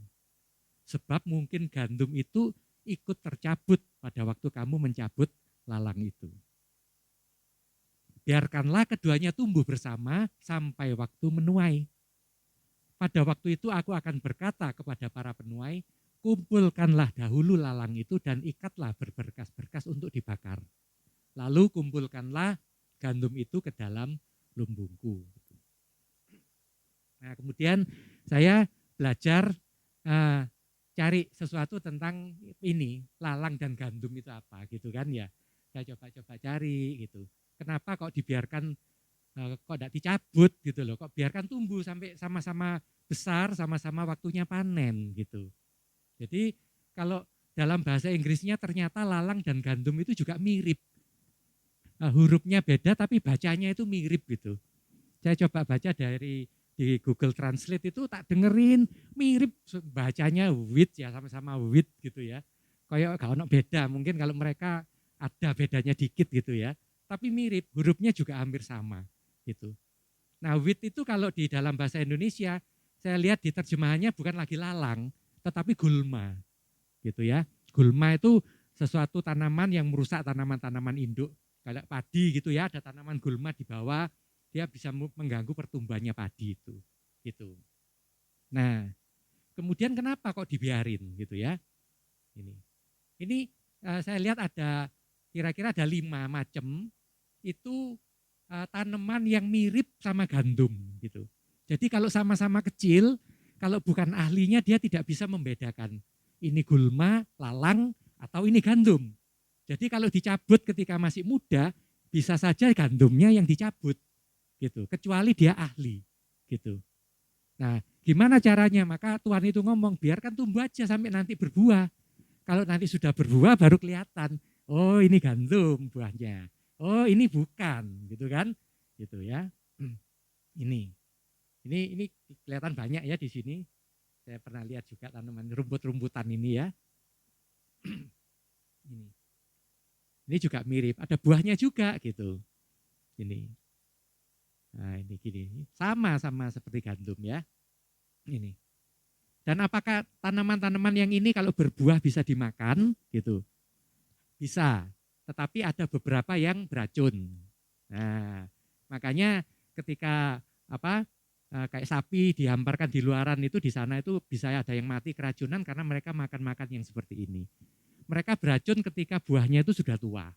Sebab mungkin gandum itu ikut tercabut pada waktu kamu mencabut lalang itu. Biarkanlah keduanya tumbuh bersama sampai waktu menuai. Pada waktu itu aku akan berkata kepada para penuai, kumpulkanlah dahulu lalang itu dan ikatlah berberkas-berkas untuk dibakar. Lalu kumpulkanlah gandum itu ke dalam lumbungku. Nah, kemudian saya belajar cari sesuatu tentang ini, lalang dan gandum itu apa gitu kan ya. Saya coba-coba cari gitu. Kenapa kok dibiarkan, kok tidak dicabut gitu loh, kok biarkan tumbuh sampai sama-sama besar, sama-sama waktunya panen gitu. Jadi kalau dalam bahasa Inggrisnya ternyata lalang dan gandum itu juga mirip. Hurufnya beda tapi bacanya itu mirip gitu. Saya coba baca di Google Translate itu tak dengerin mirip bacanya wheat ya, sama-sama wheat gitu ya. Kayak gak ono beda, mungkin kalau mereka ada bedanya dikit gitu ya. Tapi mirip, hurufnya juga hampir sama gitu. Nah, wheat itu kalau di dalam bahasa Indonesia saya lihat di terjemahannya bukan lagi lalang, tetapi gulma gitu ya. Gulma itu sesuatu tanaman yang merusak tanaman-tanaman induk. Kayak padi gitu ya, ada tanaman gulma di bawah, dia bisa mengganggu pertumbuhannya padi itu. Gitu. Nah, kemudian kenapa kok dibiarin gitu ya? Ini saya lihat ada kira-kira ada 5 macam itu tanaman yang mirip sama gandum gitu. Jadi kalau sama-sama kecil, kalau bukan ahlinya dia tidak bisa membedakan ini gulma, lalang, atau ini gandum. Jadi kalau dicabut ketika masih muda, bisa saja gandumnya yang dicabut gitu, kecuali dia ahli gitu. Nah, gimana caranya? Maka Tuhan itu ngomong, biarkan tumbuh aja sampai nanti berbuah. Kalau nanti sudah berbuah baru kelihatan, oh ini gandum buahnya. Oh ini bukan, gitu kan? Gitu ya. Ini kelihatan banyak ya di sini. Saya pernah lihat juga tanaman rumput-rumputan ini ya. Ini juga mirip, ada buahnya juga gitu. Ini. Nah ini gini, sama-sama seperti gandum ya. Ini. Dan apakah tanaman-tanaman yang ini kalau berbuah bisa dimakan gitu? Bisa, tetapi ada beberapa yang beracun. Nah, makanya ketika kayak sapi dihamparkan di luaran itu di sana itu bisa ada yang mati keracunan karena mereka makan-makan yang seperti ini. Mereka beracun ketika buahnya itu sudah tua.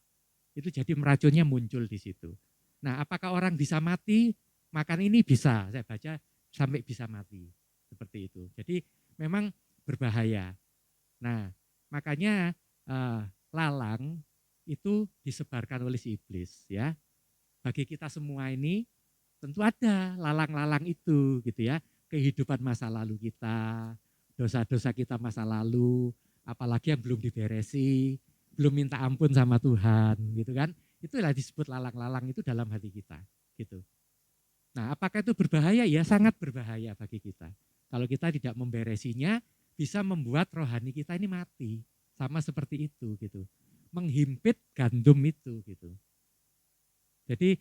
Itu jadi meracunnya muncul di situ. Nah, apakah orang bisa mati? Makan ini bisa, saya baca sampai bisa mati. Seperti itu. Jadi memang berbahaya. Nah, makanya lalang itu disebarkan oleh si iblis ya. Bagi kita semua ini tentu ada lalang-lalang itu gitu ya. Kehidupan masa lalu kita, dosa-dosa kita masa lalu, apalagi yang belum diberesi, belum minta ampun sama Tuhan gitu kan. Itulah disebut lalang-lalang itu dalam hati kita gitu. Nah, apakah itu berbahaya? Ya sangat berbahaya bagi kita. Kalau kita tidak memberesinya bisa membuat rohani kita ini mati. Sama seperti itu gitu. menghimpit gandum itu gitu. Jadi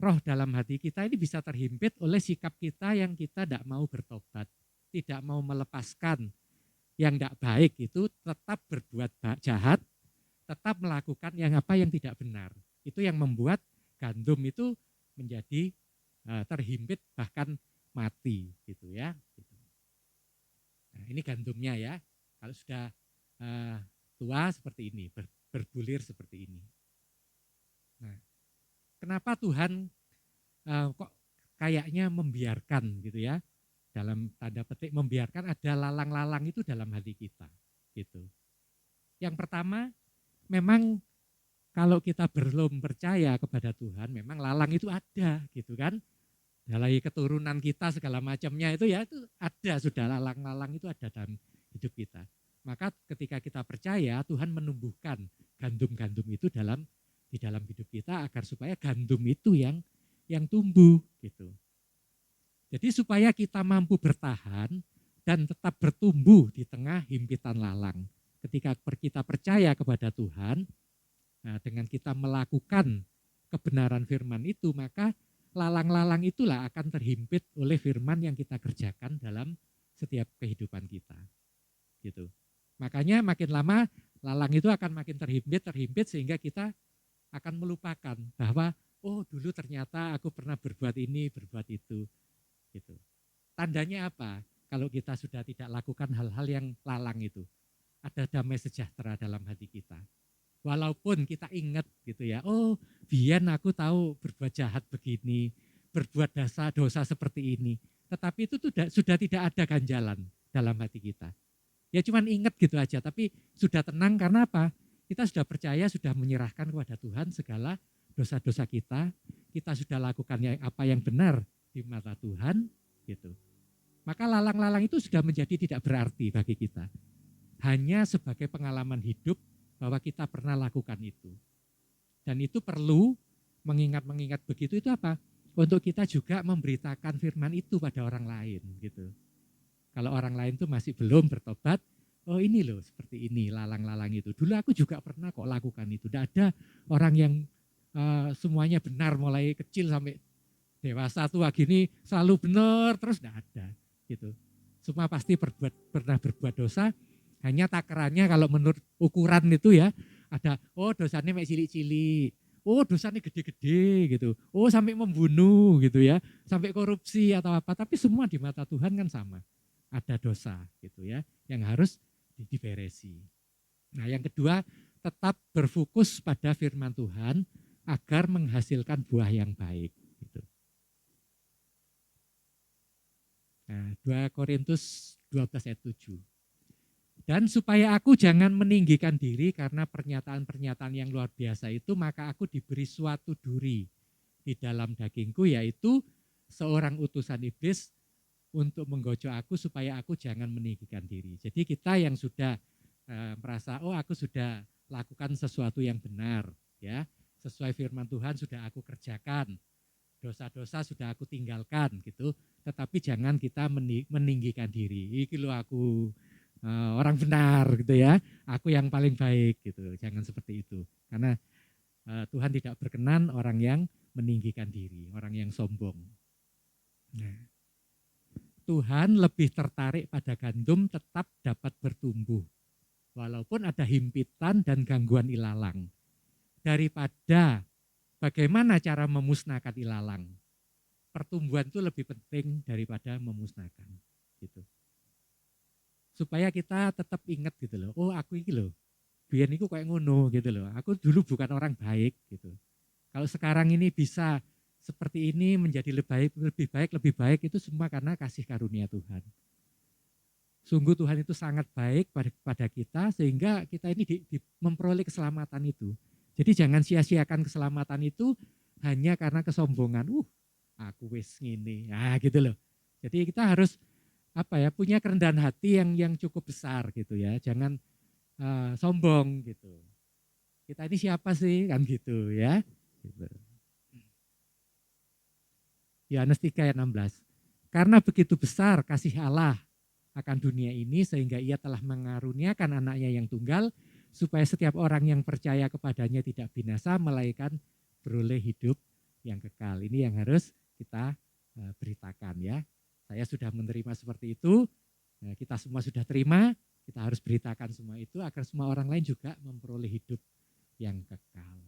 roh dalam hati kita ini bisa terhimpit oleh sikap kita yang kita tidak mau bertobat, tidak mau melepaskan yang tidak baik itu, tetap berbuat jahat, tetap melakukan yang tidak benar. Itu yang membuat gandum itu menjadi terhimpit bahkan mati gitu ya. Nah, ini gandumnya ya. Kalau sudah tua seperti ini, berbulir seperti ini. Nah, kenapa Tuhan kok kayaknya membiarkan gitu ya? Dalam tanda petik membiarkan ada lalang-lalang itu dalam hati kita gitu. Yang pertama, memang kalau kita belum percaya kepada Tuhan, memang lalang itu ada gitu kan. Dari keturunan kita segala macamnya itu ya itu ada, sudah lalang-lalang itu ada dalam hidup kita. Maka ketika kita percaya, Tuhan menumbuhkan gandum-gandum itu di dalam hidup kita agar supaya gandum itu yang tumbuh gitu. Jadi supaya kita mampu bertahan dan tetap bertumbuh di tengah himpitan lalang. Ketika kita percaya kepada Tuhan, nah dengan kita melakukan kebenaran firman itu, maka lalang-lalang itulah akan terhimpit oleh firman yang kita kerjakan dalam setiap kehidupan kita. Gitu. Makanya makin lama lalang itu akan makin terhimpit sehingga kita akan melupakan bahwa oh dulu ternyata aku pernah berbuat ini, berbuat itu. Gitu. Tandanya apa? Kalau kita sudah tidak lakukan hal-hal yang lalang itu, ada damai sejahtera dalam hati kita. Walaupun kita ingat gitu ya, oh biyen aku tahu berbuat jahat begini, berbuat dosa seperti ini. Tetapi itu sudah tidak ada ganjalan dalam hati kita. Ya cuman ingat gitu aja, tapi sudah tenang karena apa? Kita sudah percaya, sudah menyerahkan kepada Tuhan segala dosa-dosa kita sudah lakukan apa yang benar di mata Tuhan gitu. Maka lalang-lalang itu sudah menjadi tidak berarti bagi kita. Hanya sebagai pengalaman hidup bahwa kita pernah lakukan itu. Dan itu perlu mengingat begitu itu apa? Untuk kita juga memberitakan firman itu pada orang lain gitu. Kalau orang lain tuh masih belum bertobat, oh ini loh seperti ini lalang-lalang itu. Dulu aku juga pernah kok lakukan itu. Tidak ada orang yang semuanya benar mulai kecil sampai dewasa tua gini selalu benar terus tidak ada gitu. Semua pasti pernah berbuat dosa. Hanya takarannya kalau menurut ukuran itu ya ada oh dosanya mek cilik-cilik, oh dosanya gede-gede gitu, oh sampai membunuh gitu ya, sampai korupsi atau apa. Tapi semua di mata Tuhan kan sama, ada dosa gitu ya yang harus diberesi. Nah yang kedua tetap berfokus pada firman Tuhan agar menghasilkan buah yang baik. Gitu. Nah 2 Korintus 12 ayat 7. Dan supaya aku jangan meninggikan diri karena pernyataan-pernyataan yang luar biasa itu, maka aku diberi suatu duri di dalam dagingku, yaitu seorang utusan iblis untuk menggojok aku supaya aku jangan meninggikan diri. Jadi kita yang sudah merasa, oh aku sudah lakukan sesuatu yang benar, ya sesuai firman Tuhan sudah aku kerjakan, dosa-dosa sudah aku tinggalkan gitu. Tetapi jangan kita meninggikan diri. Iki lo aku orang benar gitu ya, aku yang paling baik gitu, jangan seperti itu. Karena Tuhan tidak berkenan orang yang meninggikan diri, orang yang sombong. Nah, Tuhan lebih tertarik pada gandum tetap dapat bertumbuh, walaupun ada himpitan dan gangguan ilalang. Daripada bagaimana cara memusnahkan ilalang, pertumbuhan itu lebih penting daripada memusnahkan gitu. Supaya kita tetap ingat gitu loh, oh aku ini loh, biyen iku kayak ngono gitu loh, aku dulu bukan orang baik gitu. Kalau sekarang ini bisa seperti ini menjadi lebih baik itu semua karena kasih karunia Tuhan. Sungguh Tuhan itu sangat baik pada kita sehingga kita ini memperoleh keselamatan itu. Jadi jangan sia-siakan keselamatan itu hanya karena kesombongan, aku wis ngene, nah gitu loh. Jadi kita harus punya kerendahan hati yang cukup besar gitu ya, jangan sombong gitu. Kita ini siapa sih kan gitu ya. Gitu. Yohanes 3 ayat 16. Karena begitu besar kasih Allah akan dunia ini sehingga ia telah mengaruniakan anaknya yang tunggal supaya setiap orang yang percaya kepadanya tidak binasa, melainkan beroleh hidup yang kekal. Ini yang harus kita beritakan ya. Saya sudah menerima seperti itu, kita semua sudah terima, kita harus beritakan semua itu agar semua orang lain juga memperoleh hidup yang kekal.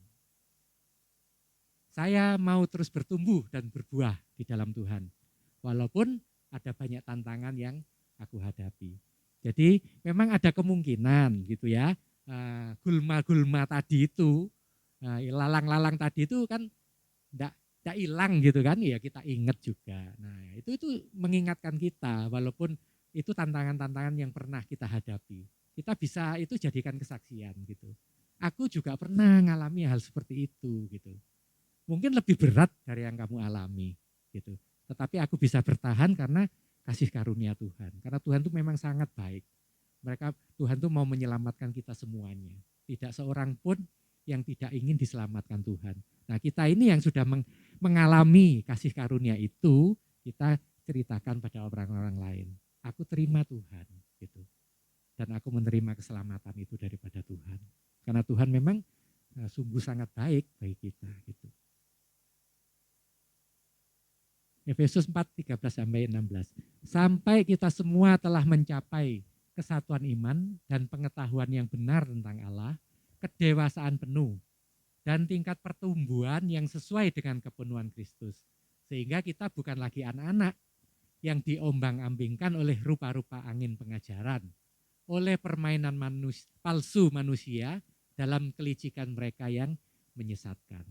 Saya mau terus bertumbuh dan berbuah di dalam Tuhan, walaupun ada banyak tantangan yang aku hadapi. Jadi memang ada kemungkinan gitu ya, gulma-gulma tadi itu, lalang-lalang tadi itu kan tidak hilang gitu kan, ya kita ingat juga. Nah itu mengingatkan kita, walaupun itu tantangan-tantangan yang pernah kita hadapi. Kita bisa itu jadikan kesaksian gitu. Aku juga pernah ngalami hal seperti itu gitu. Mungkin lebih berat dari yang kamu alami gitu. Tetapi aku bisa bertahan karena kasih karunia Tuhan. Karena Tuhan itu memang sangat baik. Tuhan itu mau menyelamatkan kita semuanya. Tidak seorang pun yang tidak ingin diselamatkan Tuhan. Nah kita ini yang sudah mengalami kasih karunia itu, kita ceritakan pada orang-orang lain. Aku terima Tuhan gitu. Dan aku menerima keselamatan itu daripada Tuhan. Karena Tuhan memang sungguh sangat baik bagi kita gitu. Efesus 4:13-16. Sampai kita semua telah mencapai kesatuan iman dan pengetahuan yang benar tentang Allah, kedewasaan penuh, dan tingkat pertumbuhan yang sesuai dengan kepenuhan Kristus. Sehingga kita bukan lagi anak-anak yang diombang-ambingkan oleh rupa-rupa angin pengajaran, oleh permainan palsu manusia dalam kelicikan mereka yang menyesatkan.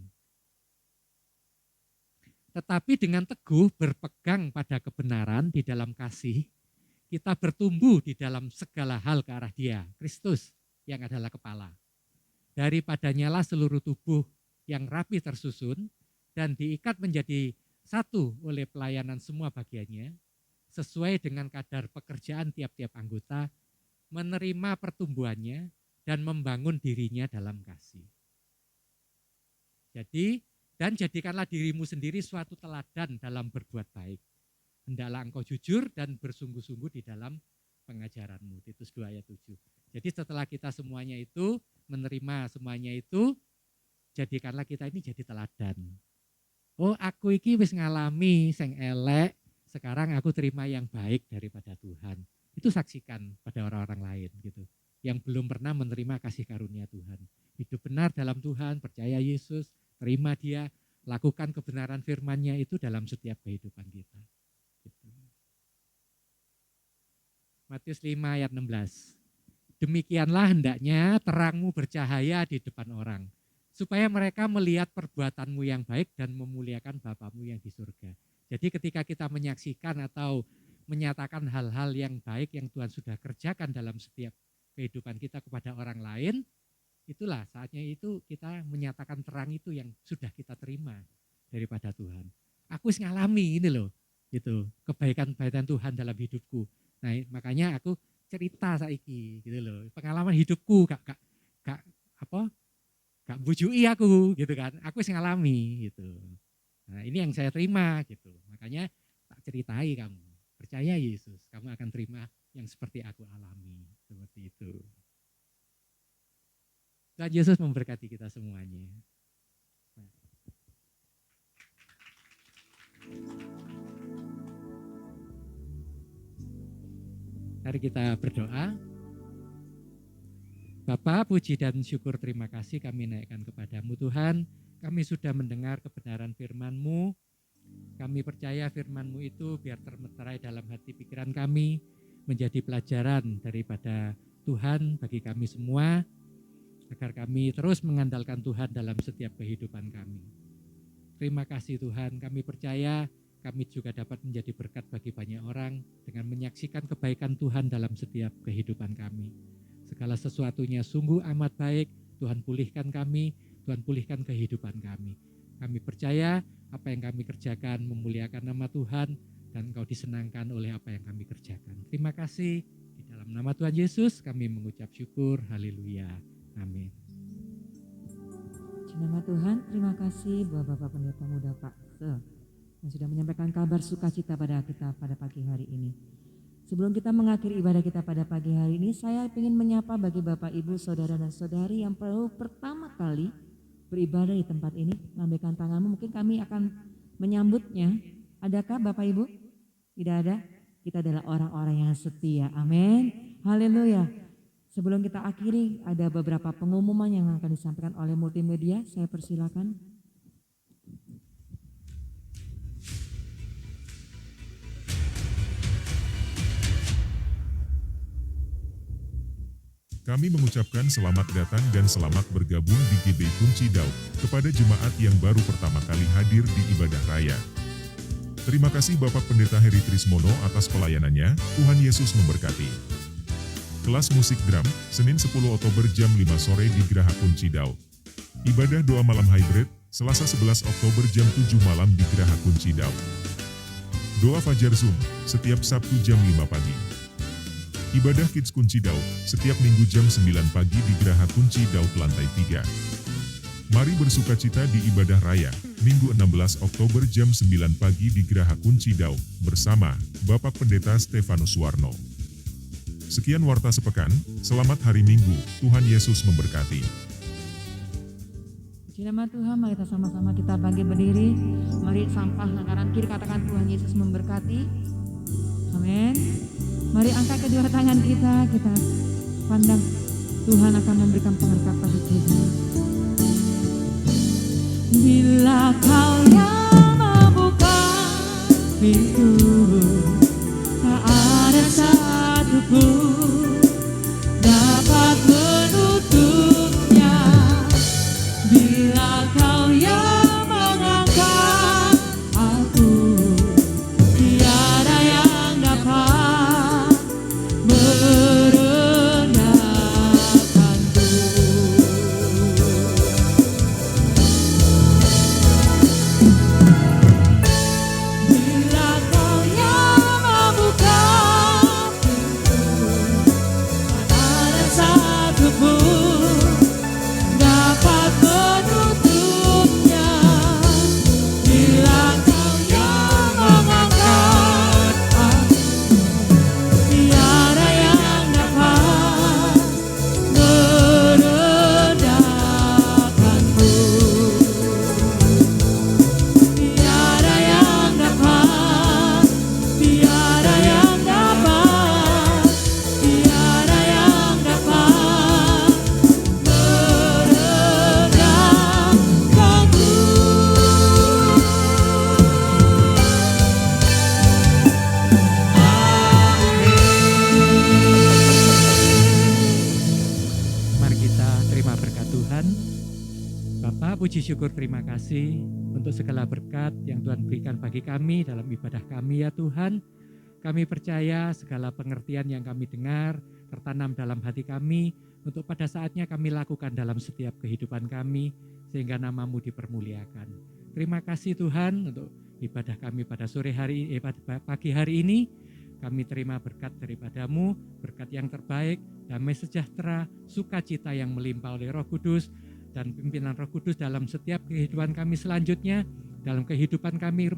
Tetapi dengan teguh berpegang pada kebenaran di dalam kasih, kita bertumbuh di dalam segala hal ke arah Dia, Kristus yang adalah kepala. Daripadanya lah seluruh tubuh yang rapi tersusun dan diikat menjadi satu oleh pelayanan semua bagiannya, sesuai dengan kadar pekerjaan tiap-tiap anggota, menerima pertumbuhannya dan membangun dirinya dalam kasih. Dan jadikanlah dirimu sendiri suatu teladan dalam berbuat baik. Hendaklah engkau jujur dan bersungguh-sungguh di dalam pengajaranmu. Titus 2 ayat 7. Jadi setelah kita semuanya itu, menerima semuanya itu, jadikanlah kita ini jadi teladan. Oh aku iki wis ngalami sing elek, sekarang aku terima yang baik daripada Tuhan. Itu saksikan pada orang-orang lain gitu. Yang belum pernah menerima kasih karunia Tuhan. Hidup benar dalam Tuhan, percaya Yesus, terima Dia, lakukan kebenaran firman-Nya itu dalam setiap kehidupan kita. Gitu. Matius 5 ayat 16. Demikianlah hendaknya terangmu bercahaya di depan orang, supaya mereka melihat perbuatanmu yang baik dan memuliakan Bapamu yang di surga. Jadi ketika kita menyaksikan atau menyatakan hal-hal yang baik yang Tuhan sudah kerjakan dalam setiap kehidupan kita kepada orang lain, itulah saatnya itu kita menyatakan terang itu yang sudah kita terima daripada Tuhan. Aku ngalami ini loh, gitu, kebaikan-kebaikan Tuhan dalam hidupku. Nah makanya aku cerita saiki gitu loh, pengalaman hidupku gak bujui aku gitu kan, aku ngalami gitu. Nah ini yang saya terima gitu, makanya tak ceritai kamu, percaya Yesus, kamu akan terima yang seperti aku alami, seperti itu. Tuhan Yesus memberkati kita semuanya. Mari kita berdoa. Bapa, puji dan syukur terima kasih kami naikkan kepadamu Tuhan. Kami sudah mendengar kebenaran firman-Mu. Kami percaya firman-Mu itu biar termeterai dalam hati pikiran kami, menjadi pelajaran daripada Tuhan bagi kami semua, agar kami terus mengandalkan Tuhan dalam setiap kehidupan kami. Terima kasih Tuhan, kami percaya kami juga dapat menjadi berkat bagi banyak orang dengan menyaksikan kebaikan Tuhan dalam setiap kehidupan kami. Segala sesuatunya sungguh amat baik, Tuhan pulihkan kami, Tuhan pulihkan kehidupan kami. Kami percaya apa yang kami kerjakan memuliakan nama Tuhan dan Engkau disenangkan oleh apa yang kami kerjakan. Terima kasih, di dalam nama Tuhan Yesus kami mengucap syukur, haleluya, amin. Di nama Tuhan, terima kasih buat Bapak Pendeta Muda Pak Se yang sudah menyampaikan kabar sukacita pada kita pada pagi hari ini. Sebelum kita mengakhiri ibadah kita pada pagi hari ini, saya ingin menyapa bagi Bapak, Ibu, Saudara dan Saudari yang perlu pertama kali beribadah di tempat ini. Lambaikan tanganmu, mungkin kami akan menyambutnya. Adakah Bapak Ibu? Tidak ada? Kita adalah orang-orang yang setia. Amin. Haleluya. Sebelum kita akhiri, ada beberapa pengumuman yang akan disampaikan oleh multimedia. Saya persilakan. Kami mengucapkan selamat datang dan selamat bergabung di GBI Kunci Daud kepada jemaat yang baru pertama kali hadir di ibadah raya. Terima kasih Bapak Pendeta Heri Trismono atas pelayanannya. Tuhan Yesus memberkati. Kelas musik drum, Senin 10 Oktober jam 5 sore di Geraha Kunci Daud. Ibadah doa malam hybrid, Selasa 11 Oktober jam 7 malam di Geraha Kunci Daud. Doa Fajar Zoom, setiap Sabtu jam 5 pagi. Ibadah Kids Kunci Daud, setiap Minggu jam 9 pagi di Geraha Kunci Daud lantai 3. Mari bersukacita di ibadah raya, Minggu 16 Oktober jam 9 pagi di Geraha Kunci Daud, bersama Bapak Pendeta Stefanus Warno. Sekian warta sepekan, selamat hari Minggu, Tuhan Yesus memberkati. Puji nama Tuhan, mari kita sama-sama kita bangkit berdiri. Mari sampah kanan kiri katakan Tuhan Yesus memberkati. Amin. Mari angkat kedua tangan kita pandang Tuhan akan memberikan pengertian pada kita. Bila kau yang membuka pintu, tak ada satupun dapat menutupnya. Bila kau yang mengangkat aku, tiada yang dapat merendahkanku. Bila kau yang membuka pintu, tak ada satupun dapat menutupnya. Bila kau yang mengangkat aku, tiada yang dapat merendahkanku. Tiada yang dapat, tiada yang dapat, tiada yang dapat merendahkanku. Mari kita terima berkat Tuhan. Bapak, puji syukur terima kasih untuk segala berkat yang Tuhan berikan bagi kami dalam ibadah kami ya Tuhan. Kami percaya segala pengertian yang kami dengar tertanam dalam hati kami untuk pada saatnya kami lakukan dalam setiap kehidupan kami sehingga nama-Mu dipermuliakan. Terima kasih Tuhan untuk ibadah kami pada pagi hari ini. Kami terima berkat daripada-Mu, berkat yang terbaik, damai sejahtera, sukacita yang melimpah oleh Roh Kudus, dan pimpinan Roh Kudus dalam setiap kehidupan kami selanjutnya, dalam kehidupan kami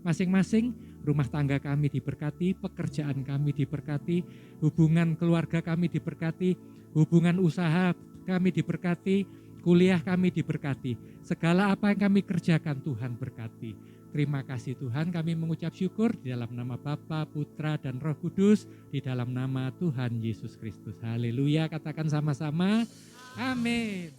masing-masing, rumah tangga kami diberkati, pekerjaan kami diberkati, hubungan keluarga kami diberkati, hubungan usaha kami diberkati, kuliah kami diberkati. Segala apa yang kami kerjakan Tuhan berkati. Terima kasih Tuhan, kami mengucap syukur di dalam nama Bapa, Putra, dan Roh Kudus, di dalam nama Tuhan Yesus Kristus. Haleluya, katakan sama-sama. Amin.